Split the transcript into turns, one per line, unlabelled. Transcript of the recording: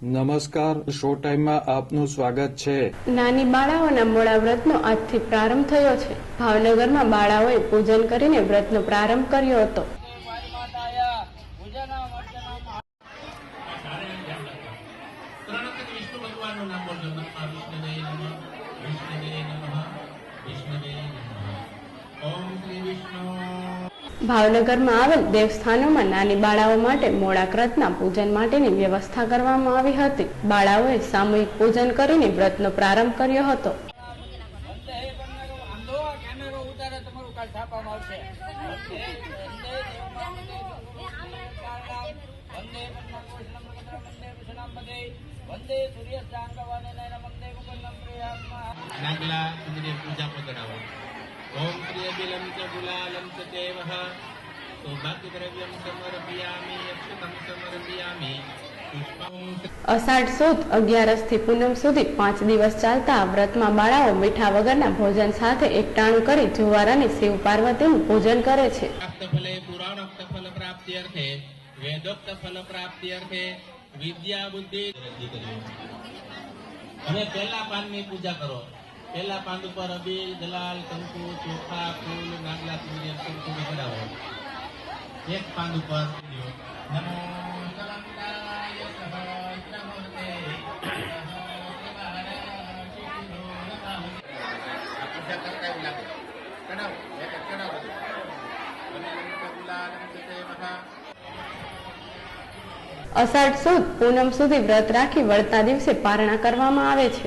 નમસ્કાર, શો ટાઈમમાં આપનું સ્વાગત છે।
નાની બાળાઓના મોડા વ્રતનો આજથી પ્રારંભ થયો છે। ભાવનગરમાં બાળાઓએ પૂજન કરીને વ્રતનો પ્રારંભ કર્યો હતો। ભાવનગરમાં આવેલ દેવસ્થાનોમાં નાની બાળાઓ માટે મોડા વ્રતના પૂજન માટેની વ્યવસ્થા કરવામાં આવી હતી। બાળાઓએ સામૂહિક પૂજન કરીને વ્રતનો પ્રારંભ કર્યો હતો।
ओम प्रियबिलं च गुलालं च देवः सौभाग्यद्रव्यं समर्पयामि अक्षतं समर्पयामि
અષાઢ સુદ 11 થી પૂનમ સુધી 5 દિવસ ચાલતા આ વ્રતમાં બાળાઓ મીઠા વગરના ભોજન સાથે એકટાણું કરી જુવાર અને શિવ પાર્વતીનું પૂજન કરે છે।
ફલે પુરાણોક્ત ફલ પ્રાપ્ત્યર્થે વેદોક્ત ફલ પ્રાપ્ત્યર્થે વિદ્યા બુદ્ધિ અને પહેલા પાનની પૂજા કરો। पहला पान पर अबील दलाल कंकु चोखा फूल नागला सूर्य कंकु लगाओ। एक पान पर नमो नमस्ताय सहस्रमूर्ते पूजा करता है लागे कड़ाव एक कड़ाव
અષાઢ સુદ પૂનમ સુધી વ્રત રાખી વળતા દિવસે પારણા કરવામાં આવે છે।